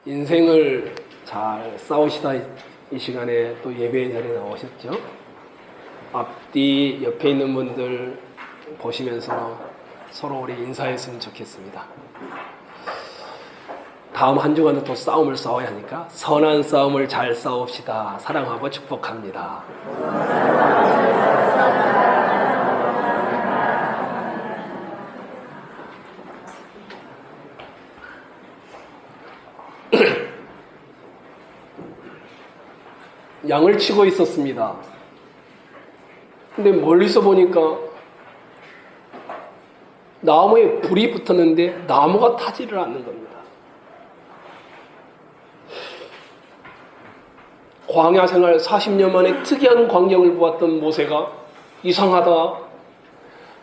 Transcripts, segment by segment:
인생을 잘 싸우시다 이 시간에 또 예배 자리에 나오셨죠? 앞뒤 옆에 있는 분들 보시면서 서로 우리 인사했으면 좋겠습니다. 다음 한 주간도 또 싸움을 싸워야 하니까 선한 싸움을 잘 싸웁시다. 사랑하고 축복합니다. 양을 치고 있었습니다. 근데 멀리서 보니까 나무에 불이 붙었는데 나무가 타지를 않는 겁니다. 광야 생활 40년 만에 특이한 광경을 보았던 모세가 이상하다,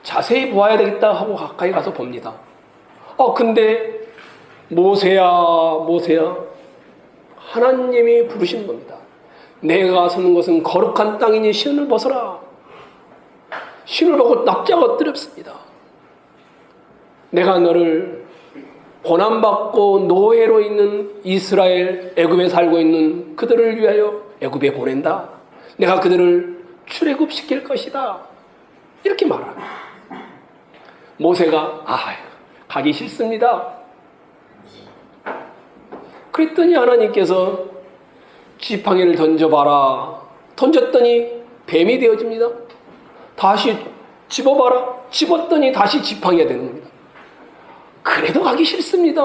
자세히 보아야 되겠다 하고 가까이 가서 봅니다. 근데 모세야, 모세야, 하나님이 부르신 겁니다. 내가 서는 것은 거룩한 땅이니 신을 벗어라. 신을 벗고 납작 엎드렸습니다. 내가 너를 고난받고 노예로 있는 이스라엘, 애굽에 살고 있는 그들을 위하여 애굽에 보낸다. 내가 그들을 출애굽시킬 것이다. 이렇게 말합니다. 모세가 가기 싫습니다. 그랬더니 하나님께서 지팡이를 던져봐라. 던졌더니 뱀이 되어집니다. 다시 집어봐라. 집었더니 다시 지팡이가 되는 겁니다. 그래도 가기 싫습니다.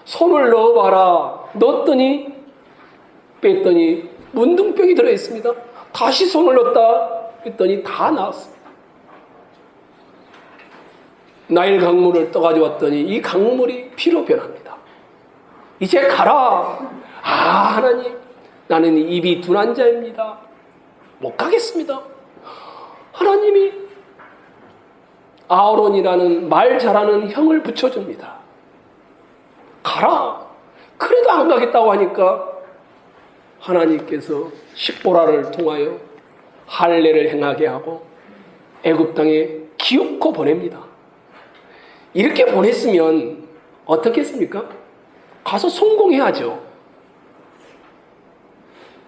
손을 넣어봐라. 넣었더니 뺐더니 문둥병이 들어있습니다. 다시 손을 넣었다 했더니 다 나왔습니다. 나일 강물을 떠가지고 왔더니 이 강물이 피로 변합니다. 이제 가라. 하나님, 나는 입이 둔한 자입니다. 못 가겠습니다. 하나님이 아론이라는 말 잘하는 형을 붙여줍니다. 가라. 그래도 안 가겠다고 하니까 하나님께서 십보라를 통하여 할례를 행하게 하고 애굽 땅에 기웃고 보냅니다. 이렇게 보냈으면 어떻게 했습니까? 가서 성공해야죠.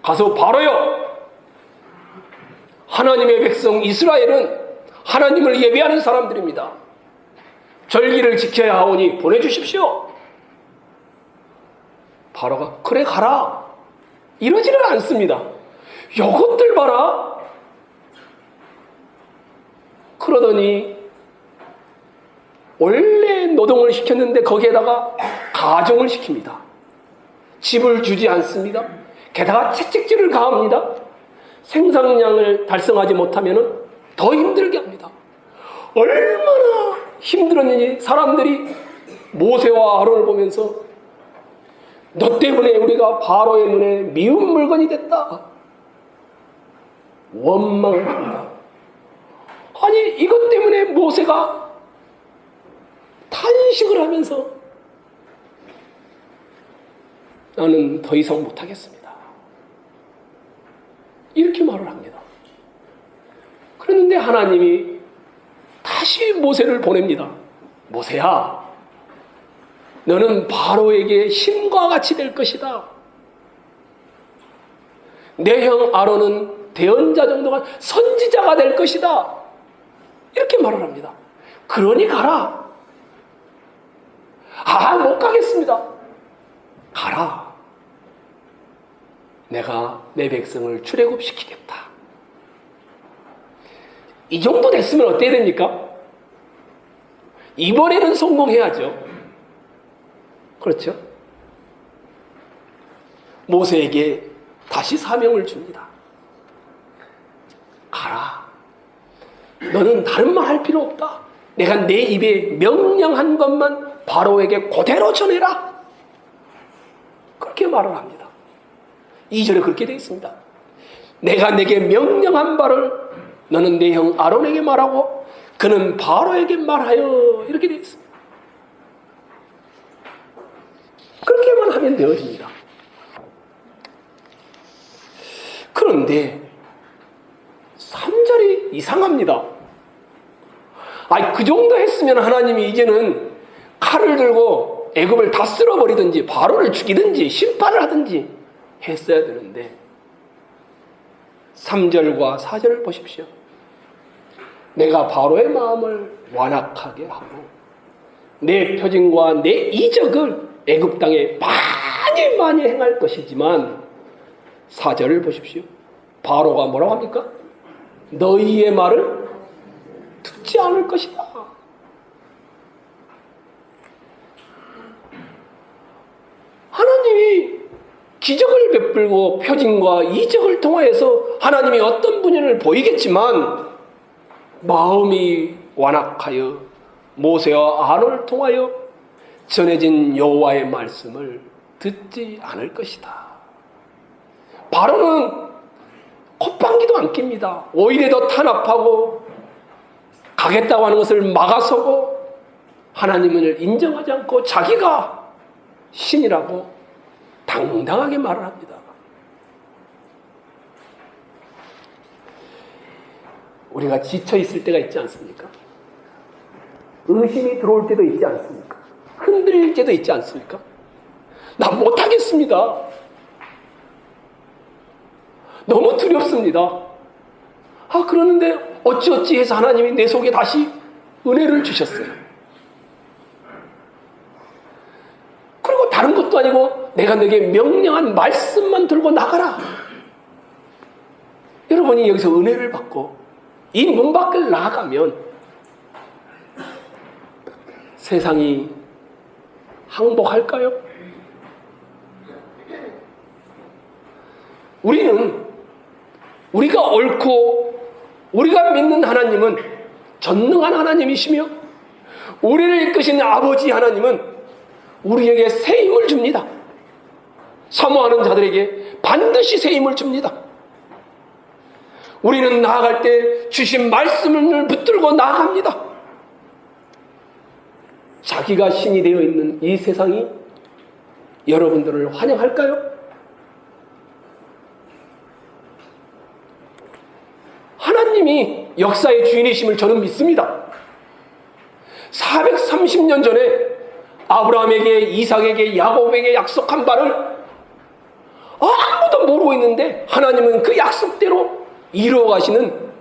가서 바로요. 하나님의 백성 이스라엘은 하나님을 예배하는 사람들입니다. 절기를 지켜야 하오니 보내주십시오. 바로가 그래 가라. 이러지는 않습니다. 요것들 봐라. 그러더니 원래 노동을 시켰는데 거기에다가 가종을 시킵니다. 집을 주지 않습니다. 게다가 채찍질을 가합니다. 생산량을 달성하지 못하면 더 힘들게 합니다. 얼마나 힘들었는지 사람들이 모세와 아론을 보면서 너 때문에 우리가 바로의 눈에 미운 물건이 됐다. 원망을 합니다. 아니 이것 때문에 모세가 탄식을 하면서 나는 더 이상 못하겠습니다. 이렇게 말을 합니다. 그런데 하나님이 다시 모세를 보냅니다. 모세야, 너는 바로에게 신과 같이 될 것이다. 내 형 아론은 대언자 정도가 선지자가 될 것이다. 이렇게 말을 합니다. 그러니 가라. 못 가겠습니다. 가라. 내가 내 백성을 출애굽시키겠다. 이 정도 됐으면 어때야 됩니까? 이번에는 성공해야죠. 그렇죠? 모세에게 다시 사명을 줍니다. 가라. 너는 다른 말 할 필요 없다. 내가 내 입에 명령한 것만 바로에게 그대로 전해라. 그렇게 말을 합니다. 2절에 그렇게 되어 있습니다. 내가 내게 명령한 바를 너는 내 형 아론에게 말하고 그는 바로에게 말하여. 이렇게 되어 있습니다. 그렇게만 하면 되어집니다. 그런데 3절이 이상합니다. 그 정도 했으면 하나님이 이제는 칼을 들고 애굽을 다 쓸어버리든지 바로를 죽이든지 심판을 하든지 했어야 되는데 3절과 4절을 보십시오. 내가 바로의 마음을 완악하게 하고 내 표징과 내 이적을 애굽 땅에 많이 행할 것이지만 4절을 보십시오. 바로가 뭐라고 합니까? 너희의 말을 듣지 않을 것이다. 하나님이 기적을 베풀고 표징과 이적을 통하여서 하나님이 어떤 분야를 보이겠지만 마음이 완악하여 모세와 아론을 통하여 전해진 여호와의 말씀을 듣지 않을 것이다. 바로는 콧방귀도 안 낍니다. 오히려 더 탄압하고 가겠다고 하는 것을 막아서고 하나님을 인정하지 않고 자기가 신이라고 당당하게 말을 합니다. 우리가 지쳐 있을 때가 있지 않습니까? 의심이 들어올 때도 있지 않습니까? 흔들릴 때도 있지 않습니까? 나 못하겠습니다. 너무 두렵습니다. 그러는데 어찌어찌 해서 하나님이 내 속에 다시 은혜를 주셨어요. 그리고 다른 것도 아니고 내가 너에게 명령한 말씀만 들고 나가라. 여러분이 여기서 은혜를 받고 이 문 밖을 나가면 세상이 항복할까요? 우리가 옳고 우리가 믿는 하나님은 전능한 하나님이시며 우리를 이끄시는 아버지 하나님은 우리에게 새 힘을 줍니다. 사모하는 자들에게 반드시 새 힘을 줍니다. 우리는 나아갈 때 주신 말씀을 붙들고 나아갑니다. 자기가 신이 되어 있는 이 세상이 여러분들을 환영할까요? 하나님이 역사의 주인이심을 저는 믿습니다. 430년 전에 아브라함에게, 이삭에게, 야곱에게 약속한 바를 아무도 모르고 있는데 하나님은 그 약속대로 이루어 가시는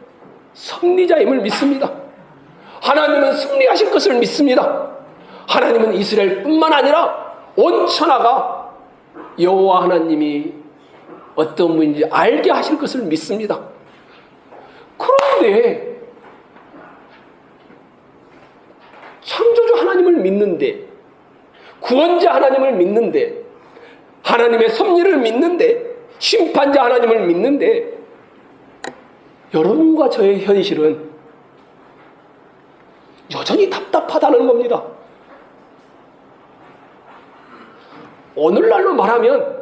섭리자임을 믿습니다. 하나님은 승리하실 것을 믿습니다. 하나님은 이스라엘뿐만 아니라 온 천하가 여호와 하나님이 어떤 분인지 알게 하실 것을 믿습니다. 그런데 창조주 하나님을 믿는데, 구원자 하나님을 믿는데, 하나님의 섭리를 믿는데, 심판자 하나님을 믿는데, 여러분과 저의 현실은 여전히 답답하다는 겁니다. 오늘날로 말하면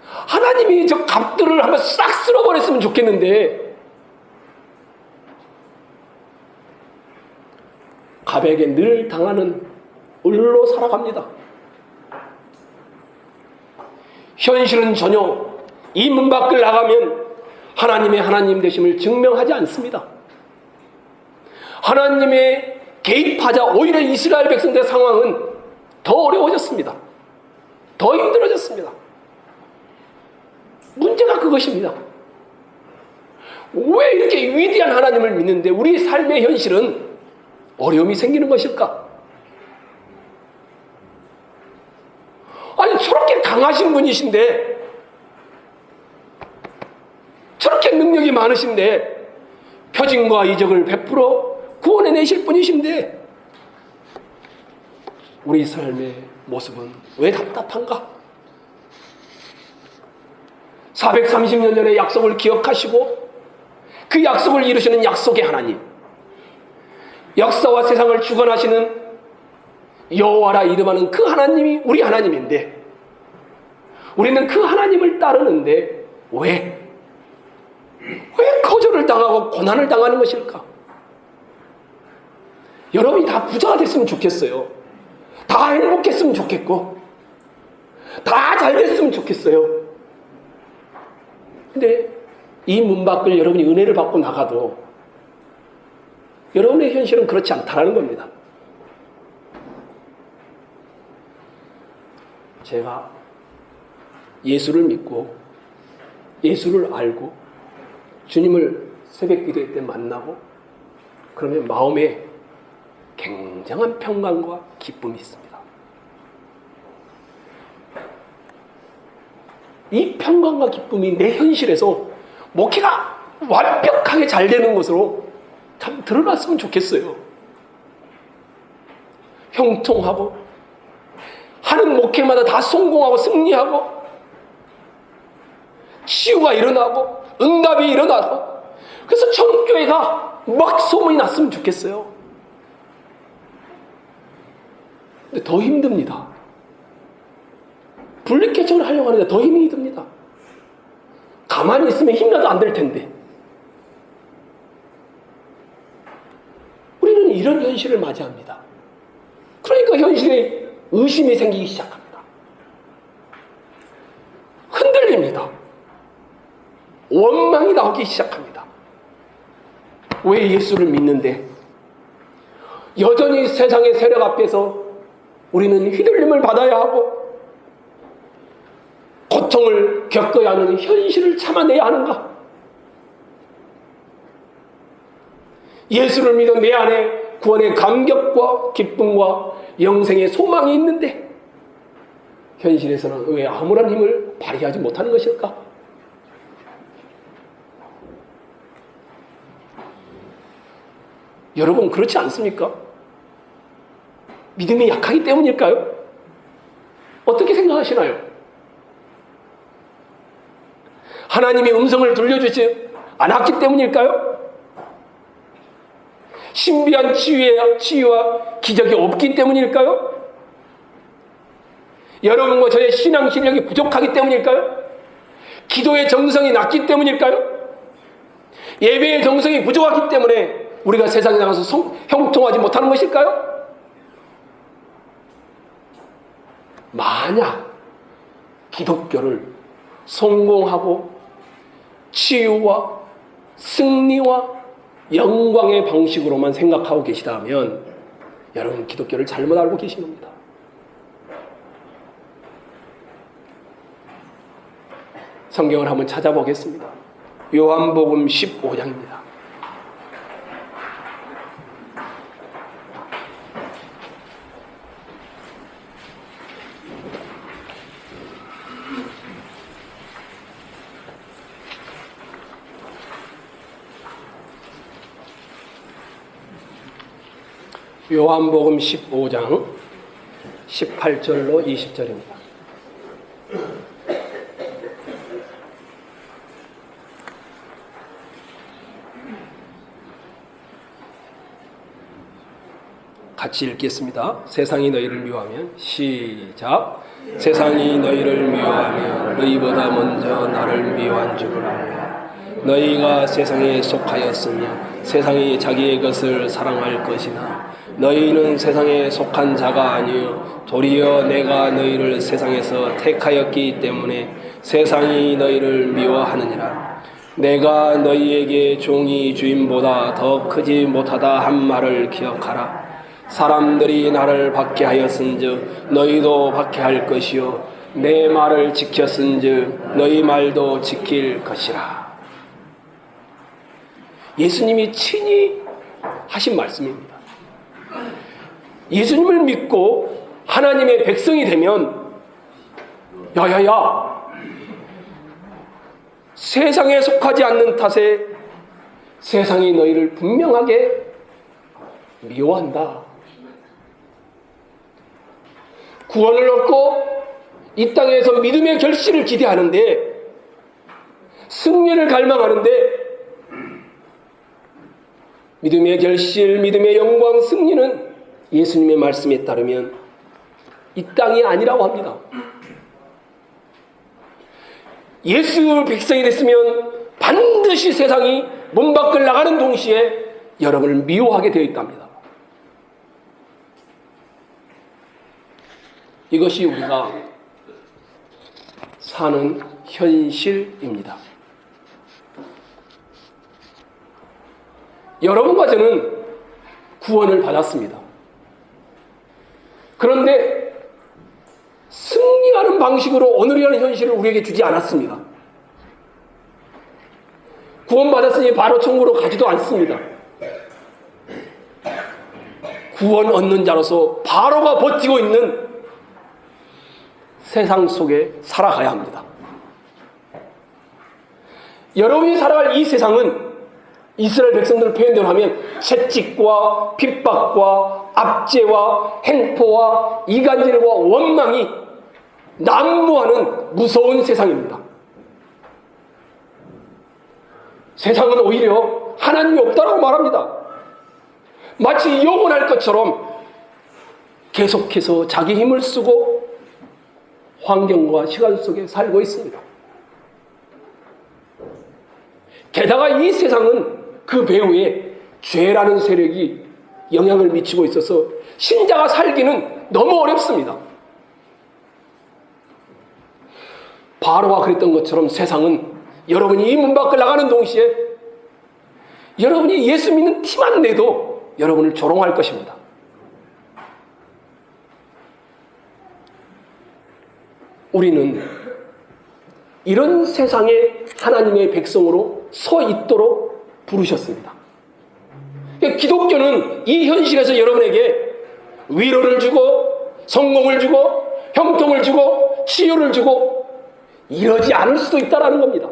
하나님이 저 갑들을 한번 싹 쓸어버렸으면 좋겠는데 갑에게 늘 당하는 을로 살아갑니다. 현실은 전혀 이 문 밖을 나가면 하나님의 하나님 되심을 증명하지 않습니다. 하나님의 개입하자 오히려 이스라엘 백성들의 상황은 더 어려워졌습니다. 더 힘들어졌습니다. 문제가 그것입니다. 왜 이렇게 위대한 하나님을 믿는데 우리 삶의 현실은 어려움이 생기는 것일까? 아니, 저렇게 강하신 분이신데, 저렇게 능력이 많으신데, 표징과 이적을 베풀어 구원해내실 분이신데, 우리 삶의 모습은 왜 답답한가? 430년 전의 약속을 기억하시고 그 약속을 이루시는 약속의 하나님, 역사와 세상을 주관하시는 여호와라 이름하는 그 하나님이 우리 하나님인데 우리는 그 하나님을 따르는데 왜 거절을 당하고 고난을 당하는 것일까? 여러분이 다 부자가 됐으면 좋겠어요. 다 행복했으면 좋겠고 다 잘 됐으면 좋겠어요. 근데 이 문 밖을 여러분이 은혜를 받고 나가도 여러분의 현실은 그렇지 않다는 겁니다. 제가 예수를 믿고 예수를 알고 주님을 새벽 기도회 때 만나고 그러면 마음에 굉장한 평강과 기쁨이 있습니다. 이 평강과 기쁨이 내 현실에서 목회가 완벽하게 잘 되는 것으로 참 드러났으면 좋겠어요. 형통하고 하는 목회마다 다 성공하고 승리하고 치유가 일어나고 응답이 일어나고 그래서 전교회가 막 소문이 났으면 좋겠어요. 근데 더 힘듭니다. 분리개척을 하려고 하는데 더 힘이 듭니다. 가만히 있으면 힘나도 안 될 텐데. 우리는 이런 현실을 맞이합니다. 그러니까 현실에 의심이 생기기 시작합니다. 흔들립니다. 원망이 나오기 시작합니다. 왜 예수를 믿는데 여전히 세상의 세력 앞에서 우리는 휘둘림을 받아야 하고 고통을 겪어야 하는 현실을 참아내야 하는가? 예수를 믿은 내 안에 구원의 감격과 기쁨과 영생의 소망이 있는데 현실에서는 왜 아무런 힘을 발휘하지 못하는 것일까? 여러분 그렇지 않습니까? 믿음이 약하기 때문일까요? 어떻게 생각하시나요? 하나님의 음성을 들려주지 않았기 때문일까요? 신비한 치유와 기적이 없기 때문일까요? 여러분과 저의 신앙 실력이 부족하기 때문일까요? 기도의 정성이 낮기 때문일까요? 예배의 정성이 부족하기 때문에 우리가 세상에 나가서 형통하지 못하는 것일까요? 만약 기독교를 성공하고 치유와 승리와 영광의 방식으로만 생각하고 계시다면 여러분 기독교를 잘못 알고 계신 겁니다. 성경을 한번 찾아보겠습니다. 요한복음 15장입니다. 요한복음 15장 18절로 20절입니다. 같이 읽겠습니다. 세상이 너희를 미워하면 시작. 세상이 너희를 미워하면 너희보다 먼저 나를 미워한 줄을 알라. 너희가 세상에 속하였으며 세상이 자기의 것을 사랑할 것이나 너희는 세상에 속한 자가 아니요 도리어 내가 너희를 세상에서 택하였기 때문에 세상이 너희를 미워하느니라. 내가 너희에게 종이 주인보다 더 크지 못하다 한 말을 기억하라. 사람들이 나를 박해하였은즉 너희도 박해할 것이요 내 말을 지켰은즉 너희 말도 지킬 것이라. 예수님이 친히 하신 말씀입니다. 예수님을 믿고 하나님의 백성이 되면 야야야 세상에 속하지 않는 탓에 세상이 너희를 분명하게 미워한다. 구원을 얻고 이 땅에서 믿음의 결실을 기대하는데 승리를 갈망하는데 믿음의 결실, 믿음의 영광, 승리는 예수님의 말씀에 따르면 이 땅이 아니라고 합니다. 예수 백성이 됐으면 반드시 세상이 문 밖을 나가는 동시에 여러분을 미워하게 되어 있답니다. 이것이 우리가 사는 현실입니다. 여러분과 저는 구원을 받았습니다. 그런데 승리하는 방식으로 오늘이라는 현실을 우리에게 주지 않았습니다. 구원받았으니 바로 천국으로 가지도 않습니다. 구원 얻는 자로서 바로가 버티고 있는 세상 속에 살아가야 합니다. 여러분이 살아갈 이 세상은 이스라엘 백성들을 표현대로 하면 채찍과 핍박과 압제와 횡포와 이간질과 원망이 난무하는 무서운 세상입니다. 세상은 오히려 하나님이 없다라고 말합니다. 마치 영원할 것처럼 계속해서 자기 힘을 쓰고 환경과 시간 속에 살고 있습니다. 게다가 이 세상은 그 배후에 죄라는 세력이 영향을 미치고 있어서 신자가 살기는 너무 어렵습니다. 바로가 그랬던 것처럼 세상은 여러분이 이 문 밖을 나가는 동시에 여러분이 예수 믿는 티만 내도 여러분을 조롱할 것입니다. 우리는 이런 세상에 하나님의 백성으로 서 있도록 부르셨습니다. 기독교는 이 현실에서 여러분에게 위로를 주고 성공을 주고 형통을 주고 치유를 주고 이러지 않을 수도 있다는 겁니다.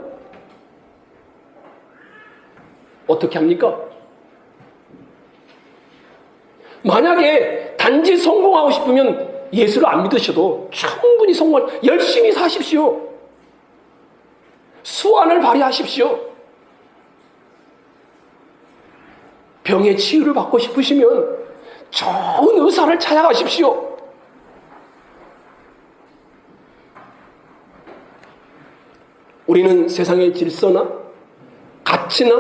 어떻게 합니까? 만약에 단지 성공하고 싶으면 예수를 안 믿으셔도 충분히 열심히 사십시오. 수완을 발휘하십시오. 병의 치유를 받고 싶으시면 좋은 의사를 찾아가십시오. 우리는 세상의 질서나 가치나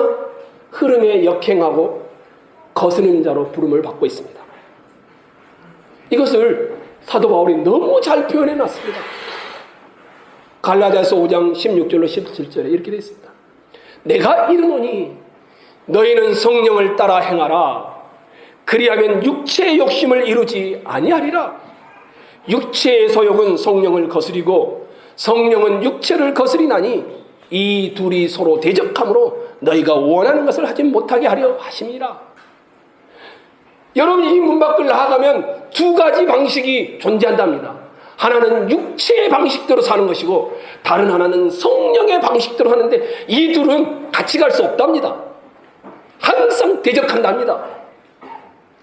흐름에 역행하고 거스르는 자로 부름을 받고 있습니다. 이것을 사도 바울이 너무 잘 표현해 놨습니다. 갈라디아서 5장 16절로 17절에 이렇게 되어 있습니다. 내가 이르노니 너희는 성령을 따라 행하라. 그리하면 육체의 욕심을 이루지 아니하리라. 육체의 소욕은 성령을 거스리고 성령은 육체를 거스리나니 이 둘이 서로 대적함으로 너희가 원하는 것을 하지 못하게 하려 하심이라. 여러분이 이 문 밖을 나아가면 두 가지 방식이 존재한답니다. 하나는 육체의 방식대로 사는 것이고 다른 하나는 성령의 방식대로 하는데 이 둘은 같이 갈 수 없답니다. 항상 대적한답니다.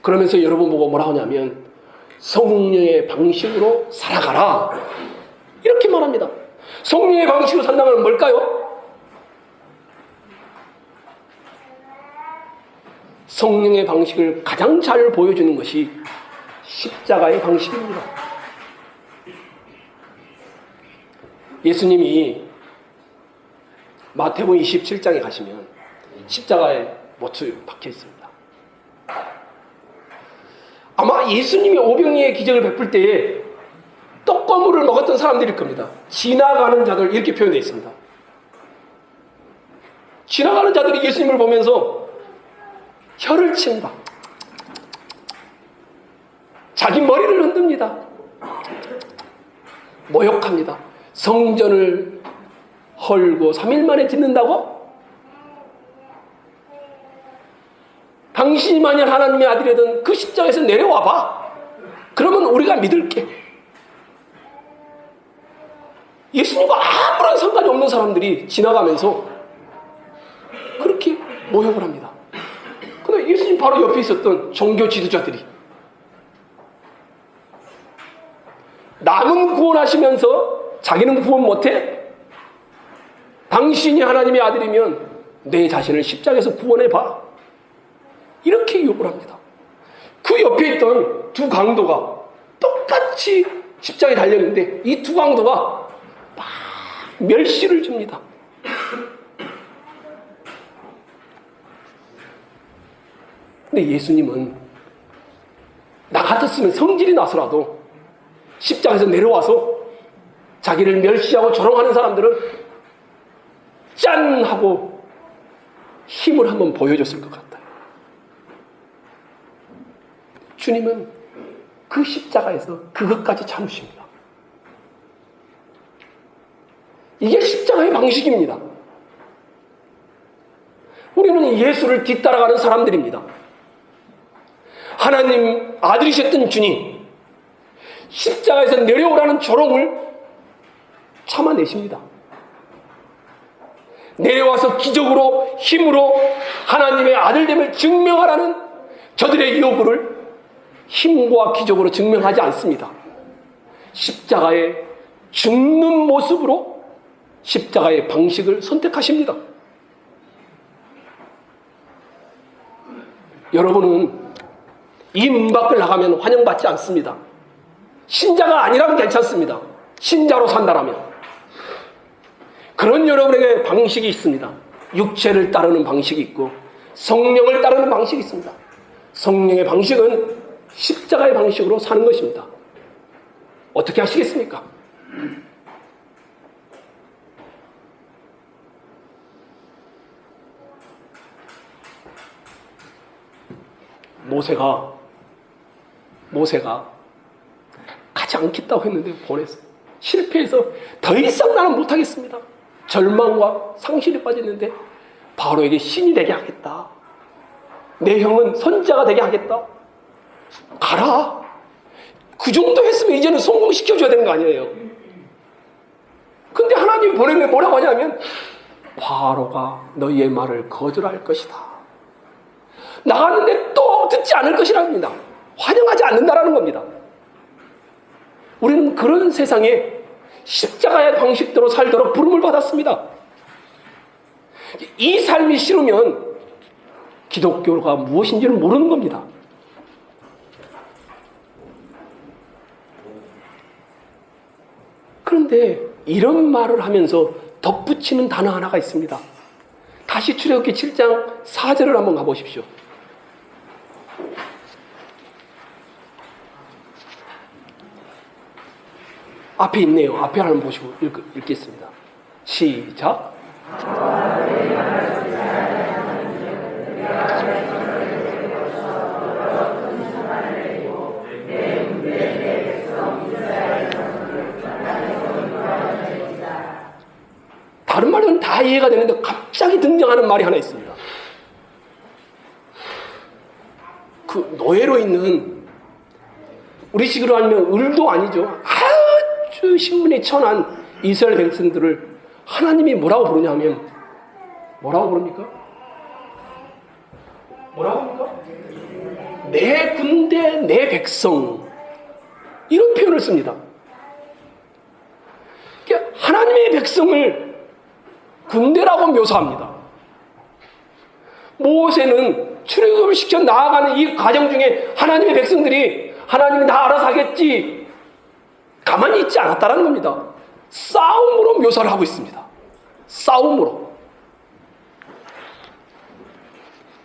그러면서 여러분 보고 뭐라 하냐면 성령의 방식으로 살아가라 이렇게 말합니다. 성령의 방식으로 산다면 뭘까요? 성령의 방식을 가장 잘 보여주는 것이 십자가의 방식입니다. 예수님이 마태복음 27장에 가시면 십자가에 못을 박혀 있습니다. 아마 예수님이 오병이의 기적을 베풀 때에 떡거물을 먹었던 사람들일 겁니다. 지나가는 자들 이렇게 표현되어 있습니다. 지나가는 자들이 예수님을 보면서 혀를 친다. 자기 머리를 흔듭니다. 모욕합니다. 성전을 헐고 3일 만에 짓는다고? 당신이 만약 하나님의 아들이든 그 십자가에서 내려와 봐. 그러면 우리가 믿을게. 예수님과 아무런 상관이 없는 사람들이 지나가면서 그렇게 모욕을 합니다. 근데 예수님 바로 옆에 있었던 종교 지도자들이 남은 구원하시면서 자기는 구원 못해? 당신이 하나님의 아들이면 내 자신을 십자가에서 구원해봐. 이렇게 요구를 합니다. 그 옆에 있던 두 강도가 똑같이 십자가에 달렸는데 이 두 강도가 막 멸시를 줍니다. 근데 예수님은 나 같았으면 성질이 나서라도 십자가에서 내려와서 자기를 멸시하고 조롱하는 사람들은 짠! 하고 힘을 한번 보여줬을 것 같아요. 주님은 그 십자가에서 그것까지 참으십니다. 이게 십자가의 방식입니다. 우리는 예수를 뒤따라가는 사람들입니다. 하나님 아들이셨던 주님, 십자가에서 내려오라는 조롱을 참아내십니다. 내려와서 기적으로 힘으로 하나님의 아들됨을 증명하라는 저들의 요구를 힘과 기적으로 증명하지 않습니다. 십자가의 죽는 모습으로 십자가의 방식을 선택하십니다. 여러분은 이 문 밖을 나가면 환영받지 않습니다. 신자가 아니라면 괜찮습니다. 신자로 산다라면. 그런 여러분에게 방식이 있습니다. 육체를 따르는 방식이 있고 성령을 따르는 방식이 있습니다. 성령의 방식은 십자가의 방식으로 사는 것입니다. 어떻게 하시겠습니까? 모세가 가지 않겠다고 했는데 보냈어요. 실패해서 더 이상 나는 못하겠습니다. 절망과 상실에 빠졌는데 바로에게 신이 되게 하겠다. 내 형은 선지자가 되게 하겠다. 가라. 그 정도 했으면 이제는 성공시켜줘야 되는 거 아니에요. 근데 하나님이 보내면 뭐라고 하냐면 바로가 너희의 말을 거절할 것이다. 나갔는데 또 듣지 않을 것이랍니다. 환영하지 않는다라는 겁니다. 우리는 그런 세상에 십자가의 방식대로 살도록 부름을 받았습니다. 이 삶이 싫으면 기독교가 무엇인지를 모르는 겁니다. 그런데 이런 말을 하면서 덧붙이는 단어 하나가 있습니다. 다시 출애굽기 7장 4절을 한번 가보십시오. 앞에 있네요. 앞에 한번 보시고 읽겠습니다. 시작. 다른 말은 다 이해가 되는데 갑자기 등장하는 말이 하나 있습니다. 그 노예로 있는 우리식으로 하면 을도 아니죠. 아주 신분이 천한 이스라엘 백성들을 하나님이 뭐라고 부르냐면 뭐라고 부릅니까? 뭐라고 합니까? 내 군대 내 백성 이런 표현을 씁니다. 그러니까 하나님의 백성을 군대라고 묘사합니다. 모세는 출애굽을 시켜 나아가는 이 과정 중에 하나님의 백성들이 하나님이 나 알아서 하겠지 가만히 있지 않았다는 겁니다. 싸움으로 묘사를 하고 있습니다. 싸움으로.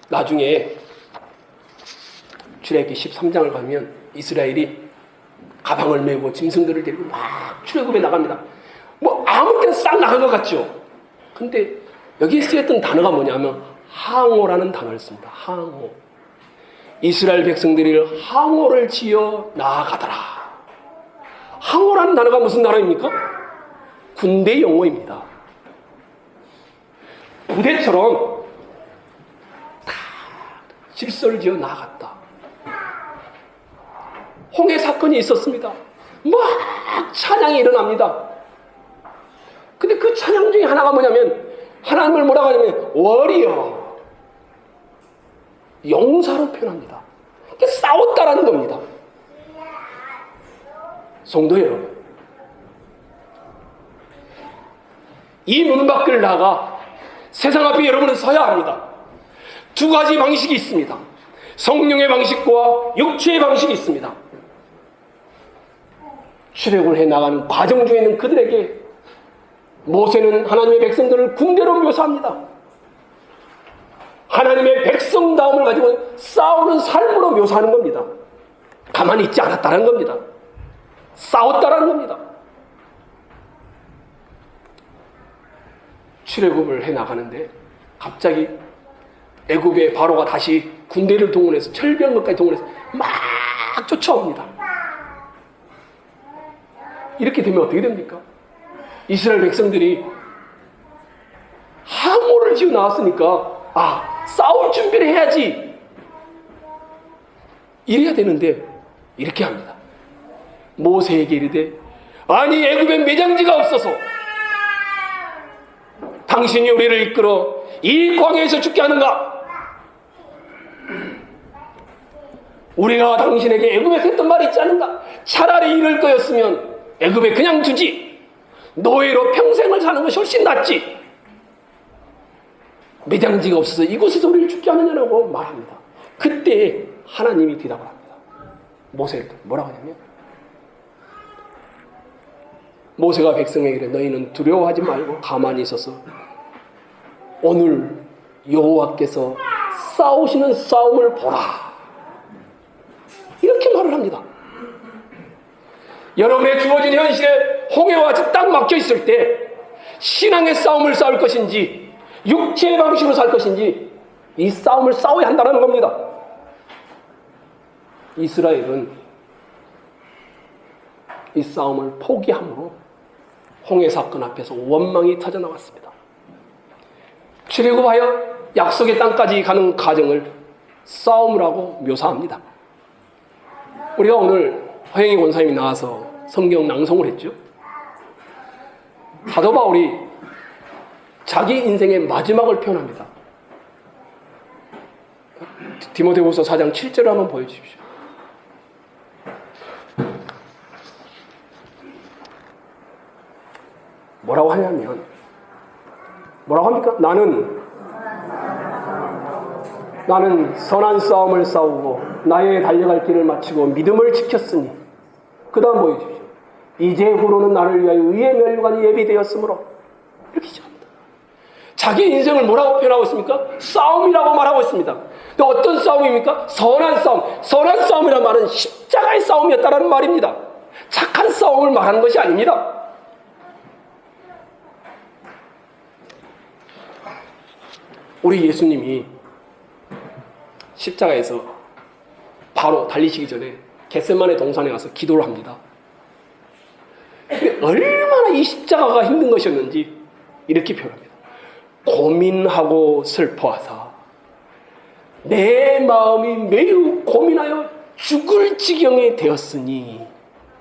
나중에 출애굽기 13장을 가면 이스라엘이 가방을 메고 짐승들을 데리고 막 출애굽에 나갑니다. 뭐 아무 때나 싹 나간 것 같죠. 근데 여기에 쓰였던 단어가 뭐냐면 항오라는 단어를 씁니다. 항오. 이스라엘 백성들이 항오를 지어 나아가더라. 항오라는 단어가 무슨 단어입니까? 군대 용어입니다. 부대처럼 다 질서를 지어 나아갔다. 홍해 사건이 있었습니다. 막 찬양이 일어납니다. 근데 그 찬양 중에 하나가 뭐냐면 하나님을 뭐라고 하냐면 워리어 용사로 표현합니다. 그러니까 싸웠다라는 겁니다. 성도 여러분, 이 문 밖을 나가 세상 앞에 여러분은 서야 합니다. 두 가지 방식이 있습니다. 성령의 방식과 육체의 방식이 있습니다. 출애굽을 해 나가는 과정 중에 있는 그들에게 모세는 하나님의 백성들을 군대로 묘사합니다. 하나님의 백성다움을 가지고 싸우는 삶으로 묘사하는 겁니다. 가만히 있지 않았다는 겁니다. 싸웠다는 겁니다. 출애굽을 해 나가는데 갑자기 애굽의 바로가 다시 군대를 동원해서 철병거까지 동원해서 막 쫓아옵니다. 이렇게 되면 어떻게 됩니까? 이스라엘 백성들이 항모를 지어 나왔으니까 싸울 준비를 해야지 이래야 되는데 이렇게 합니다. 모세에게 이르되 아니 애굽에 매장지가 없어서 당신이 우리를 이끌어 이 광야에서 죽게 하는가? 우리가 당신에게 애굽에서 했던 말이 있지 않은가? 차라리 이럴 거였으면 애굽에 그냥 두지, 노예로 평생을 사는 것이 훨씬 낫지. 매장지가 없어서 이곳에서 우리를 죽게 하느냐고 말합니다. 그때 하나님이 대답을 합니다. 모세를 뭐라고 하냐면, 모세가 백성에게 이래 너희는 두려워하지 말고 가만히 있어서 오늘 여호와께서 싸우시는 싸움을 보라, 이렇게 말을 합니다. 여러분의 주어진 현실에 홍해와 같이 딱 막혀 있을 때 신앙의 싸움을 싸울 것인지 육체의 방식으로 살 것인지 이 싸움을 싸워야 한다는 겁니다. 이스라엘은 이 싸움을 포기함으로 홍해 사건 앞에서 원망이 터져나왔습니다. 출애굽하여 약속의 땅까지 가는 과정을 싸움이라고 묘사합니다. 우리가 오늘 허영희 권사님이 나와서 성경 낭송을 했죠. 사도 바울이 자기 인생의 마지막을 표현합니다. 디모데후서 4장 7절을 한번 보여주십시오. 뭐라고 하냐면, 뭐라고 합니까? 나는 선한 싸움을 싸우고 나의 달려갈 길을 마치고 믿음을 지켰으니, 그 다음 보여주십시오. 이제후로는 나를 위하여 의의 멸관이 예비되었으므로, 이렇게 시작합니다. 자기 인생을 뭐라고 표현하고 있습니까? 싸움이라고 말하고 있습니다. 근데 어떤 싸움입니까? 선한 싸움. 선한 싸움이란 말은 십자가의 싸움이었다는 말입니다. 착한 싸움을 말하는 것이 아닙니다. 우리 예수님이 십자가에서 바로 달리시기 전에 겟세마네 동산에 가서 기도를 합니다. 얼마나 이 십자가가 힘든 것이었는지 이렇게 표현합니다. 고민하고 슬퍼하사 내 마음이 매우 고민하여 죽을 지경에 되었으니,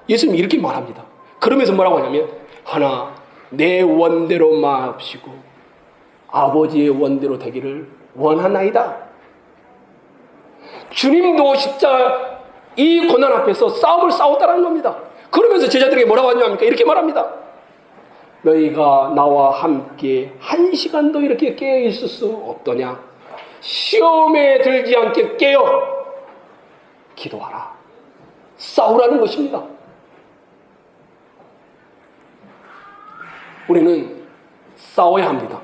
예수님이 이렇게 말합니다. 그러면서 뭐라고 하냐면, 하나 내 원대로 마옵시고 아버지의 원대로 되기를 원하나이다. 주님도 십자가 이 고난 앞에서 싸움을 싸웠다는 겁니다. 그러면서 제자들에게 뭐라고 하냐니까 이렇게 말합니다. 너희가 나와 함께 한 시간도 이렇게 깨어 있을 수 없더냐? 시험에 들지 않게 깨어 기도하라. 싸우라는 것입니다. 우리는 싸워야 합니다.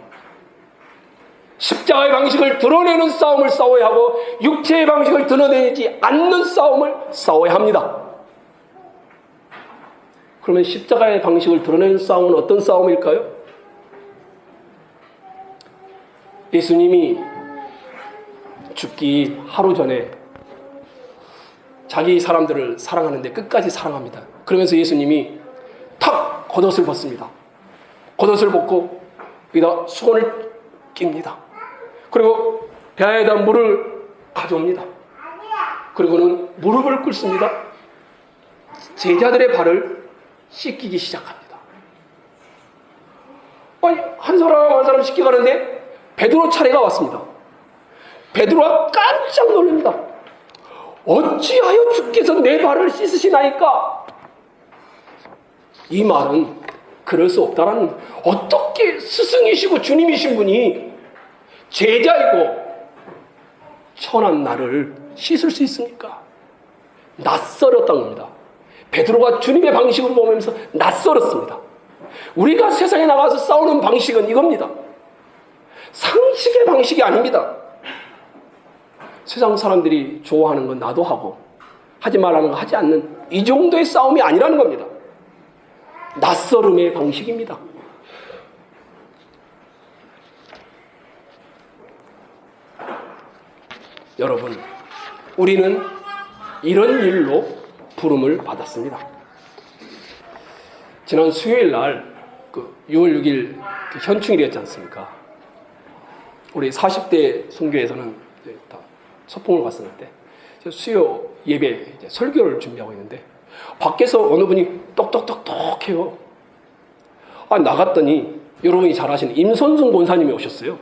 십자가의 방식을 드러내는 싸움을 싸워야 하고 육체의 방식을 드러내지 않는 싸움을 싸워야 합니다. 그러면 십자가의 방식을 드러내는 싸움은 어떤 싸움일까요? 예수님이 죽기 하루 전에 자기 사람들을 사랑하는데 끝까지 사랑합니다. 그러면서 예수님이 탁 겉옷을 벗습니다. 겉옷을 벗고 여기다 수건을 낍니다. 그리고 배에다 물을 가져옵니다. 그리고는 무릎을 꿇습니다. 제자들의 발을 씻기기 시작합니다. 아니, 한 사람 씻기 가는데 베드로 차례가 왔습니다. 베드로가 깜짝 놀랍니다. 어찌하여 주께서 내 발을 씻으시나이까? 이 말은 그럴 수 없다라는, 어떻게 스승이시고 주님이신 분이 제자이고 천한 나를 씻을 수 있습니까? 낯설었던 겁니다. 베드로가 주님의 방식으로 보면서 낯설었습니다. 우리가 세상에 나가서 싸우는 방식은 이겁니다. 상식의 방식이 아닙니다. 세상 사람들이 좋아하는 건 나도 하고 하지 말라는 거 하지 않는 이 정도의 싸움이 아니라는 겁니다. 낯설음의 방식입니다. 여러분, 우리는 이런 일로 부름을 받았습니다. 지난 수요일 날 그 6월 6일 그 현충일이었지 않습니까? 우리 40대 선교에서는 이제 다 소풍을 갔었는데 수요 예배 이제 설교를 준비하고 있는데 밖에서 어느 분이 똑똑똑똑 해요. 아, 나갔더니 여러분이 잘 아시는 임선승 권사님이 오셨어요.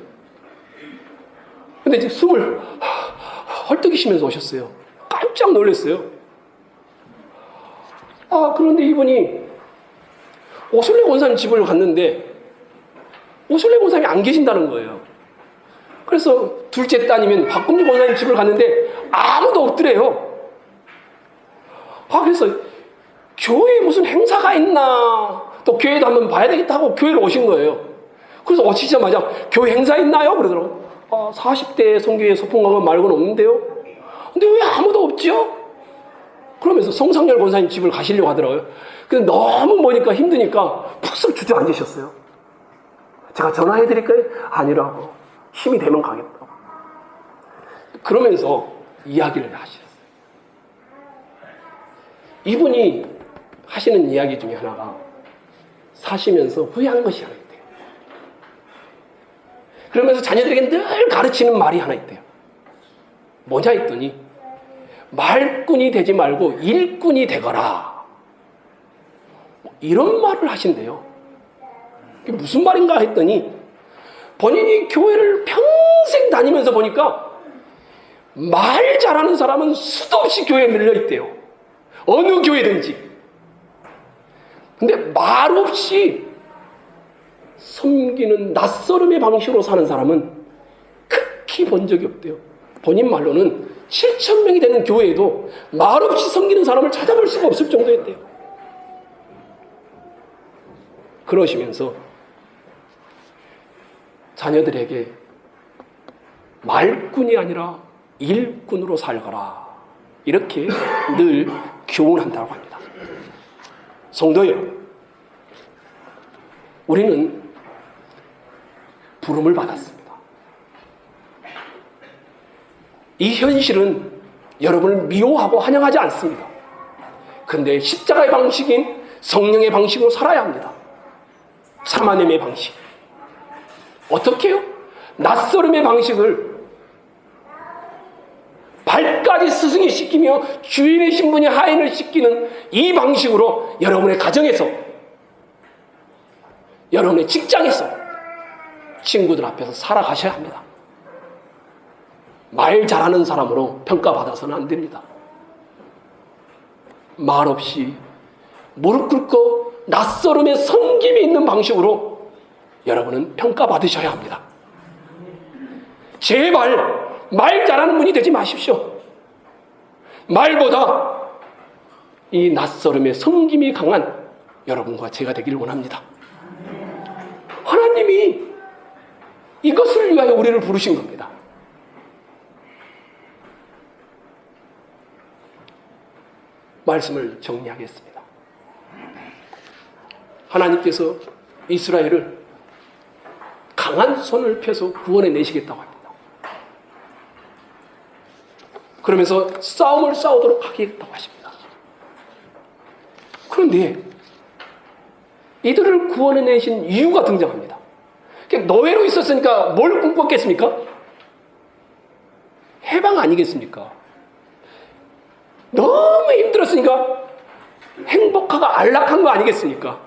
근데 이제 숨을 헐떡이시면서 오셨어요. 깜짝 놀랐어요. 아, 그런데 이분이 오순례 권사님 집을 갔는데 오순례 권사님이 안 계신다는 거예요. 그래서 둘째 따님인 박금주 권사님 집을 갔는데 아무도 없더래요. 아, 그래서 교회에 무슨 행사가 있나, 또 교회도 한번 봐야 되겠다 하고 교회를 오신 거예요. 그래서 오시자마자 교회 행사 있나요? 그러더라고요. 아, 40대 성교회 소풍가가 말고는 없는데요. 근데 왜 아무도 없지요? 그러면서 성상열 권사님 집을 가시려고 하더라고요. 근데 너무 머니까 힘드니까 푹 주저앉으셨어요. 제가 전화해드릴까요? 아니라고. 힘이 되면 가겠다고. 그러면서 이야기를 하셨어요. 이분이 하시는 이야기 중에 하나가 사시면서 후회한 것이 하나 있대요. 그러면서 자녀들에게 늘 가르치는 말이 하나 있대요. 뭐냐 했더니 말꾼이 되지 말고 일꾼이 되거라. 이런 말을 하신대요. 그게 무슨 말인가 했더니 본인이 교회를 평생 다니면서 보니까 말 잘하는 사람은 수도 없이 교회에 늘려있대요. 어느 교회든지. 근데 말 없이 섬기는 낯설음의 방식으로 사는 사람은 극히 본 적이 없대요. 본인 말로는 7,000명이 되는 교회에도 말 없이 섬기는 사람을 찾아볼 수가 없을 정도였대요. 그러시면서 자녀들에게 말꾼이 아니라 일꾼으로 살거라, 이렇게 늘 교훈한다고 합니다. 성도 여러분, 우리는 부름을 받았습니다. 이 현실은 여러분을 미워하고 환영하지 않습니다. 그런데 십자가의 방식인 성령의 방식으로 살아야 합니다. 사마님의 방식. 어떻게 해요? 낯설음의 방식을 발까지 스승이 시키며 주인의 신분이 하인을 시키는 이 방식으로 여러분의 가정에서, 여러분의 직장에서, 친구들 앞에서 살아가셔야 합니다. 말 잘하는 사람으로 평가받아서는 안 됩니다. 말 없이 무릎 꿇고 낯설음의 섬김이 있는 방식으로 여러분은 평가받으셔야 합니다. 제발 말 잘하는 분이 되지 마십시오. 말보다 이 낯설음의 섬김이 강한 여러분과 제가 되기를 원합니다. 하나님이 이것을 위하여 우리를 부르신 겁니다. 말씀을 정리하겠습니다. 하나님께서 이스라엘을 강한 손을 펴서 구원해 내시겠다고 합니다. 그러면서 싸움을 싸우도록 하겠다고 하십니다. 그런데 이들을 구원해 내신 이유가 등장합니다. 노예로 있었으니까 뭘 꿈꿨겠습니까? 해방 아니겠습니까? 너무 힘들었으니까 행복하고 안락한 거 아니겠습니까?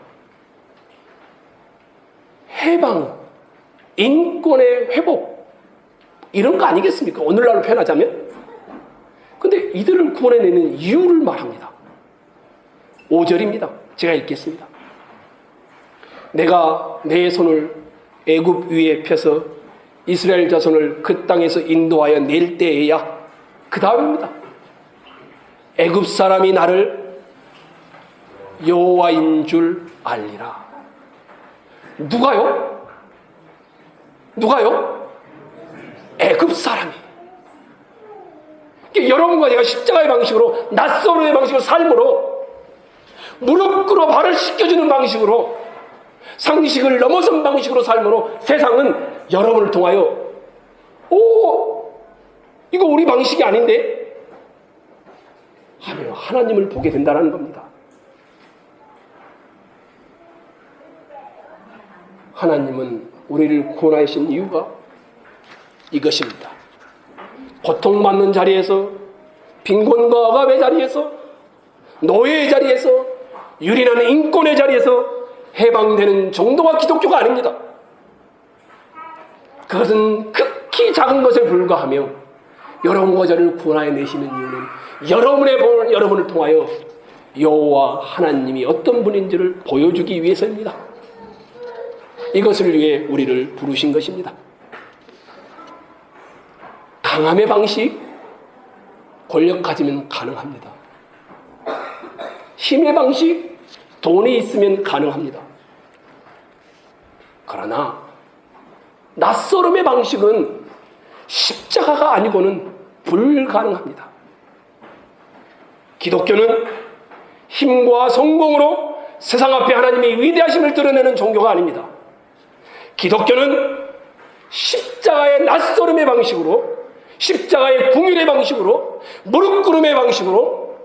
해방, 인권의 회복, 이런 거 아니겠습니까? 오늘날로 표현하자면. 근데 이들을 구원해내는 이유를 말합니다. 5절입니다. 제가 읽겠습니다. 내가 내 손을 애굽 위에 펴서 이스라엘 자손을 그 땅에서 인도하여 낼 때에야, 그 다음입니다. 애굽 사람이 나를 여호와인 줄 알리라. 누가요? 누가요? 애굽 사람이. 여러분과 제가 십자가의 방식으로, 낯설음의 방식으로, 삶으로 무릎 꿇어 발을 씻겨주는 방식으로, 상식을 넘어선 방식으로 삶으로 세상은 여러분을 통하여 이거 우리 방식이 아닌데 하며 하나님을 보게 된다는 겁니다. 하나님은 우리를 구원하신 이유가 이것입니다. 고통받는 자리에서, 빈곤과 억압의 자리에서, 노예의 자리에서, 유린한 인권의 자리에서 해방되는 정도가 기독교가 아닙니다. 그것은 극히 작은 것에 불과하며 여러분과 저를 구원하여 내시는 이유는 여러분을 통하여 여호와 하나님이 어떤 분인지를 보여주기 위해서입니다. 이것을 위해 우리를 부르신 것입니다. 강함의 방식, 권력 가지면 가능합니다. 힘의 방식, 돈이 있으면 가능합니다. 그러나 낯설음의 방식은 십자가가 아니고는 불가능합니다. 기독교는 힘과 성공으로 세상 앞에 하나님의 위대하심을 드러내는 종교가 아닙니다. 기독교는 십자가의 낯설음의 방식으로, 십자가의 궁율의 방식으로, 무릎 꿇음의 방식으로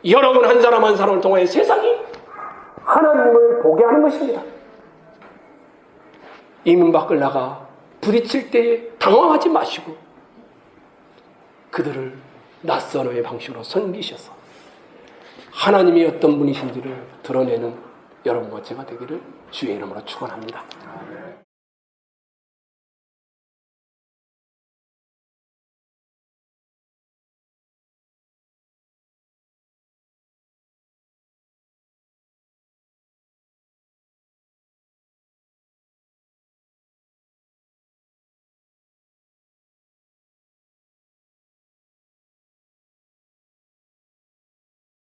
여러분 한 사람 한 사람을 통하여 세상이 하나님을 보게 하는 것입니다. 이 문 밖을 나가 부딪힐 때에 당황하지 마시고 그들을 낯선의 방식으로 섬기셔서 하나님이 어떤 분이신지를 드러내는 여러분과 제가 되기를 주의 이름으로 축원합니다.